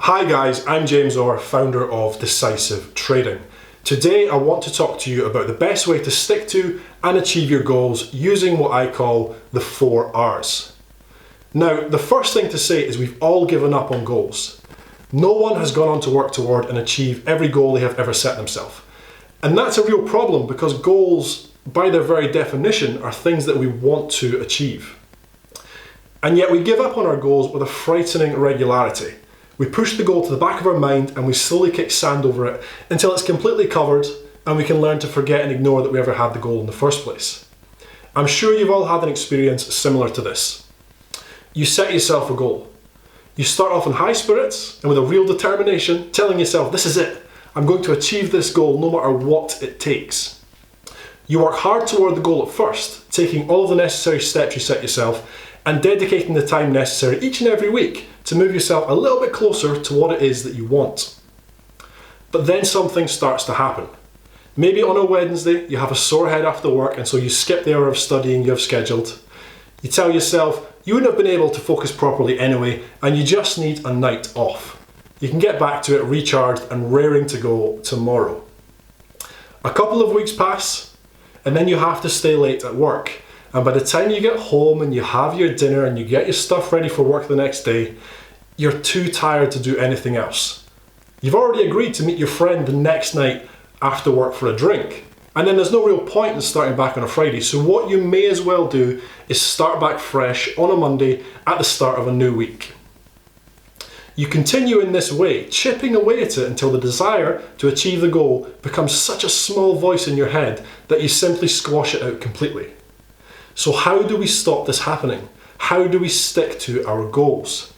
Hi guys, I'm James Orr, founder of Decisive Trading. Today I want to talk to you about the best way to stick to and achieve your goals using what I call the 4 R's. Now, the first thing to say is we've all given up on goals. No one has gone on to work toward and achieve every goal they have ever set themselves. And that's a real problem because goals, by their very definition, are things that we want to achieve. And yet we give up on our goals with a frightening regularity. We push the goal to the back of our mind and we slowly kick sand over it until it's completely covered and we can learn to forget and ignore that we ever had the goal in the first place. I'm sure you've all had an experience similar to this. You set yourself a goal. You start off in high spirits and with a real determination, telling yourself, this is it. I'm going to achieve this goal no matter what it takes. You work hard toward the goal at first, taking all of the necessary steps you set yourself and dedicating the time necessary each and every week to move yourself a little bit closer to what it is that you want. But then something starts to happen. Maybe on a Wednesday you have a sore head after work and so you skip the hour of studying you have scheduled. You tell yourself you wouldn't have been able to focus properly anyway and you just need a night off. You can get back to it recharged and raring to go tomorrow. A couple of weeks pass and then you have to stay late at work. And by the time you get home and you have your dinner and you get your stuff ready for work the next day, you're too tired to do anything else. You've already agreed to meet your friend the next night after work for a drink. And then there's no real point in starting back on a Friday. So what you may as well do is start back fresh on a Monday at the start of a new week. You continue in this way, chipping away at it until the desire to achieve the goal becomes such a small voice in your head that you simply squash it out completely. So how do we stop this happening? How do we stick to our goals?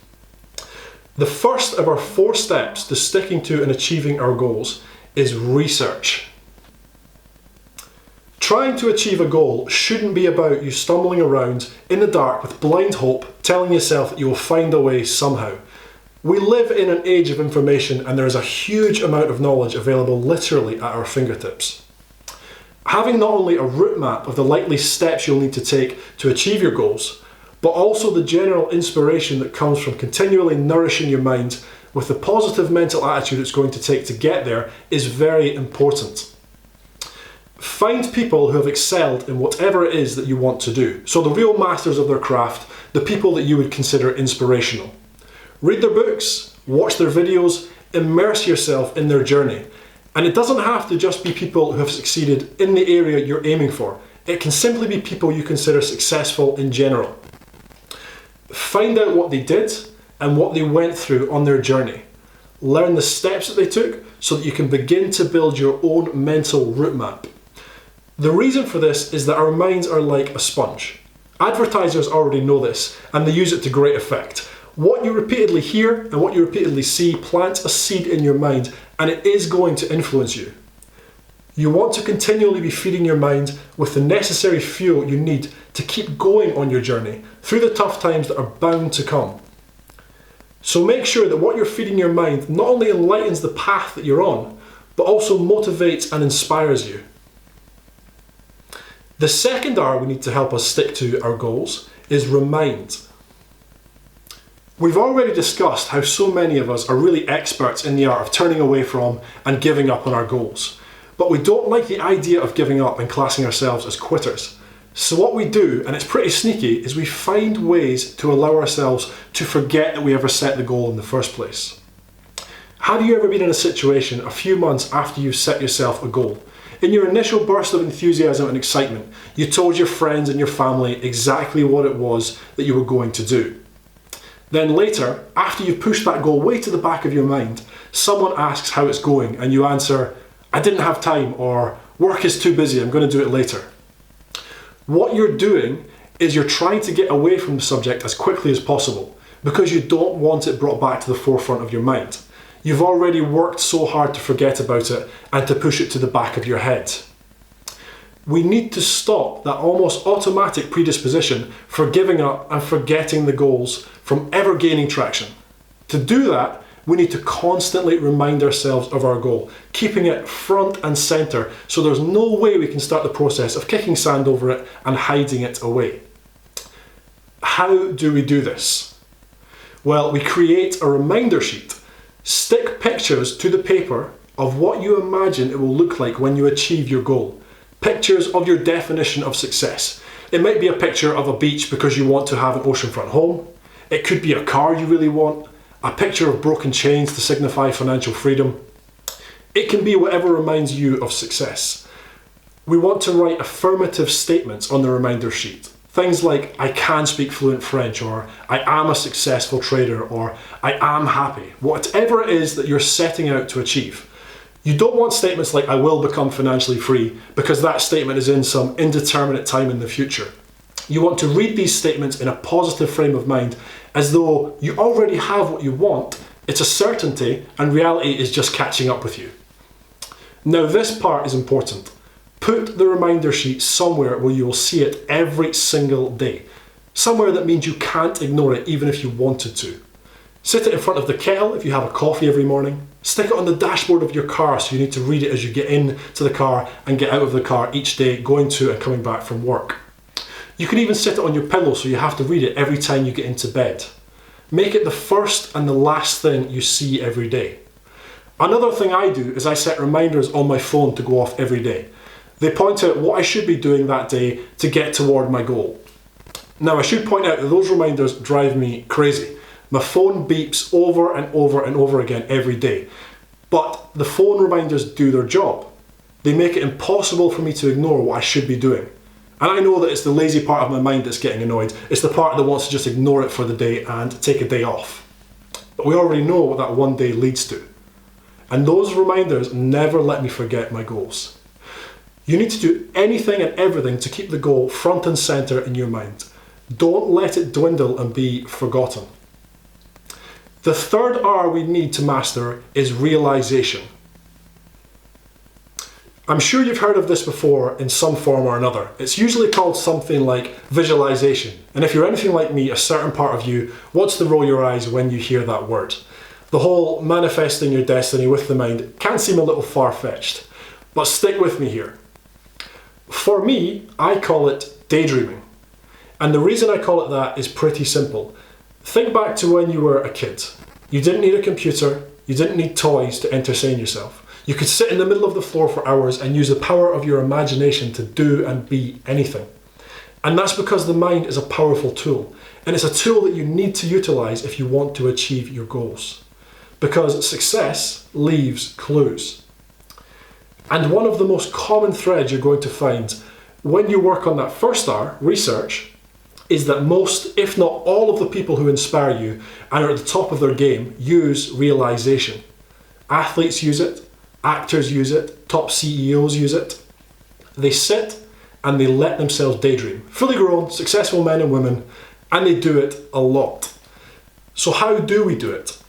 The first of our 4 steps to sticking to and achieving our goals is research. Trying to achieve a goal shouldn't be about you stumbling around in the dark with blind hope, telling yourself that you will find a way somehow. We live in an age of information and there is a huge amount of knowledge available literally at our fingertips. Having not only a route map of the likely steps you'll need to take to achieve your goals, but also the general inspiration that comes from continually nourishing your mind with the positive mental attitude it's going to take to get there is very important. Find people who have excelled in whatever it is that you want to do. So the real masters of their craft, the people that you would consider inspirational. Read their books, watch their videos, immerse yourself in their journey. And it doesn't have to just be people who have succeeded in the area you're aiming for. It can simply be people you consider successful in general. Find out what they did and what they went through on their journey. Learn the steps that they took so that you can begin to build your own mental route map. The reason for this is that our minds are like a sponge. Advertisers already know this and they use it to great effect. What you repeatedly hear and what you repeatedly see plants a seed in your mind and it is going to influence you. You want to continually be feeding your mind with the necessary fuel you need to keep going on your journey through the tough times that are bound to come. So make sure that what you're feeding your mind not only enlightens the path that you're on, but also motivates and inspires you. The second R we need to help us stick to our goals is remind. We've already discussed how so many of us are really experts in the art of turning away from and giving up on our goals. But we don't like the idea of giving up and classing ourselves as quitters. So what we do, and it's pretty sneaky, is we find ways to allow ourselves to forget that we ever set the goal in the first place. Have you ever been in a situation a few months after you've set yourself a goal? In your initial burst of enthusiasm and excitement, you told your friends and your family exactly what it was that you were going to do. Then later, after you've pushed that goal way to the back of your mind, someone asks how it's going and you answer, I didn't have time, or work is too busy, I'm going to do it later. What you're doing is you're trying to get away from the subject as quickly as possible because you don't want it brought back to the forefront of your mind. You've already worked so hard to forget about it and to push it to the back of your head. We need to stop that almost automatic predisposition for giving up and forgetting the goals from ever gaining traction. To do that, we need to constantly remind ourselves of our goal, keeping it front and center so there's no way we can start the process of kicking sand over it and hiding it away. How do we do this? Well, we create a reminder sheet. Stick pictures to the paper of what you imagine it will look like when you achieve your goal. Pictures of your definition of success. It might be a picture of a beach because you want to have an oceanfront home. It could be a car you really want, a picture of broken chains to signify financial freedom. It can be whatever reminds you of success. We want to write affirmative statements on the reminder sheet. Things like, I can speak fluent French, or I am a successful trader, or I am happy. Whatever it is that you're setting out to achieve. You don't want statements like, I will become financially free, because that statement is in some indeterminate time in the future. You want to read these statements in a positive frame of mind, as though you already have what you want, it's a certainty, and reality is just catching up with you. Now this part is important. Put the reminder sheet somewhere where you will see it every single day. Somewhere that means you can't ignore it even if you wanted to. Sit it in front of the kettle if you have a coffee every morning. Stick it on the dashboard of your car so you need to read it as you get into the car and get out of the car each day, going to and coming back from work. You can even sit it on your pillow so you have to read it every time you get into bed. Make it the first and the last thing you see every day. Another thing I do is I set reminders on my phone to go off every day. They point out what I should be doing that day to get toward my goal. Now I should point out that those reminders drive me crazy. My phone beeps over and over and over again every day. But the phone reminders do their job. They make it impossible for me to ignore what I should be doing. And I know that it's the lazy part of my mind that's getting annoyed. It's the part that wants to just ignore it for the day and take a day off. But we already know what that one day leads to. And those reminders never let me forget my goals. You need to do anything and everything to keep the goal front and center in your mind. Don't let it dwindle and be forgotten. The third R we need to master is realization. I'm sure you've heard of this before in some form or another. It's usually called something like visualization. And if you're anything like me, a certain part of you wants to roll your eyes when you hear that word. The whole manifesting your destiny with the mind can seem a little far-fetched, but stick with me here. For me, I call it daydreaming. And the reason I call it that is pretty simple. Think back to when you were a kid. You didn't need a computer, you didn't need toys to entertain yourself. You could sit in the middle of the floor for hours and use the power of your imagination to do and be anything. And that's because the mind is a powerful tool. And it's a tool that you need to utilize if you want to achieve your goals. Because success leaves clues. And one of the most common threads you're going to find when you work on that first R, research, is that most, if not all of the people who inspire you and are at the top of their game use realization. Athletes use it, actors use it, top CEOs use it. They sit and they let themselves daydream. Fully grown, successful men and women, and they do it a lot. So how do we do it?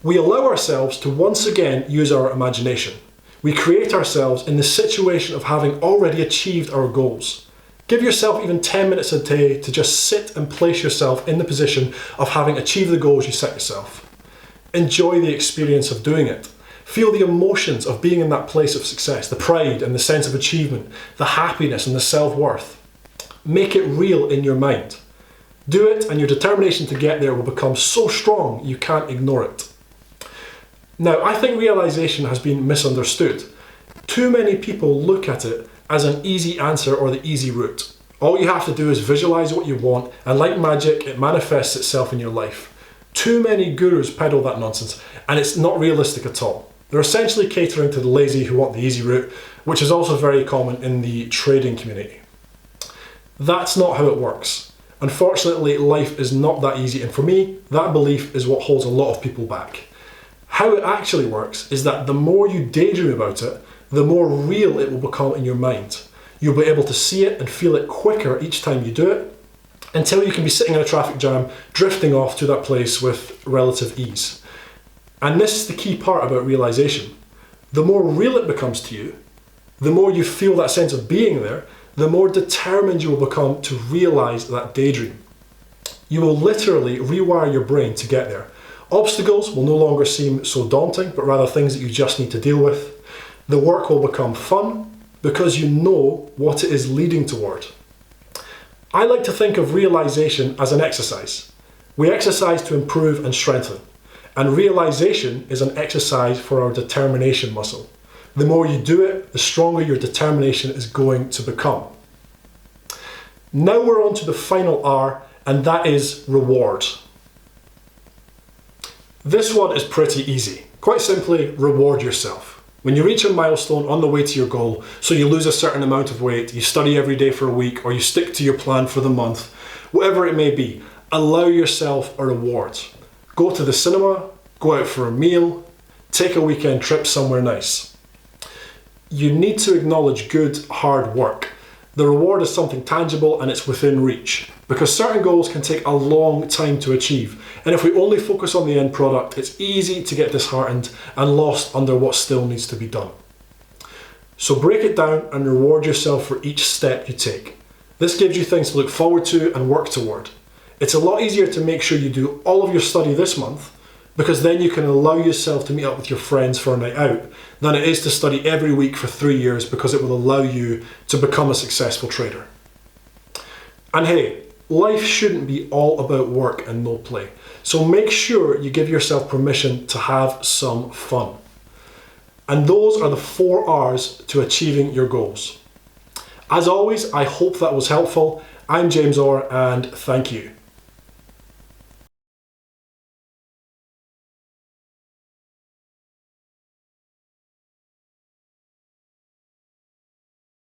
We allow ourselves to once again use our imagination. We create ourselves in the situation of having already achieved our goals. Give yourself even 10 minutes a day to just sit and place yourself in the position of having achieved the goals you set yourself. Enjoy the experience of doing it. Feel the emotions of being in that place of success, the pride and the sense of achievement, the happiness and the self-worth. Make it real in your mind. Do it and your determination to get there will become so strong you can't ignore it. Now, I think realization has been misunderstood. Too many people look at it as an easy answer or the easy route. All you have to do is visualize what you want, and like magic, it manifests itself in your life. Too many gurus peddle that nonsense, and it's not realistic at all. They're essentially catering to the lazy who want the easy route, which is also very common in the trading community. That's not how it works. Unfortunately, life is not that easy, and for me, that belief is what holds a lot of people back. How it actually works is that the more you daydream about it, the more real it will become in your mind. You'll be able to see it and feel it quicker each time you do it, until you can be sitting in a traffic jam, drifting off to that place with relative ease. And this is the key part about realization. The more real it becomes to you, the more you feel that sense of being there, the more determined you will become to realize that daydream. You will literally rewire your brain to get there. Obstacles will no longer seem so daunting, but rather things that you just need to deal with. The work will become fun because you know what it is leading toward. I like to think of realization as an exercise. We exercise to improve and strengthen. And realization is an exercise for our determination muscle. The more you do it, the stronger your determination is going to become. Now we're on to the final R, and that is reward. This one is pretty easy. Quite simply, reward yourself. When you reach a milestone on the way to your goal, so you lose a certain amount of weight, you study every day for a week, or you stick to your plan for the month, whatever it may be, allow yourself a reward. Go to the cinema, go out for a meal, take a weekend trip somewhere nice. You need to acknowledge good, hard work. The reward is something tangible and it's within reach, because certain goals can take a long time to achieve, and if we only focus on the end product, it's easy to get disheartened and lost under what still needs to be done. So break it down and reward yourself for each step you take. This gives you things to look forward to and work toward. It's a lot easier to make sure you do all of your study this month, because then you can allow yourself to meet up with your friends for a night out, than it is to study every week for 3 years, because it will allow you to become a successful trader. And hey, life shouldn't be all about work and no play. So make sure you give yourself permission to have some fun. And those are the 4 R's to achieving your goals. As always, I hope that was helpful. I'm James Orr, and thank you.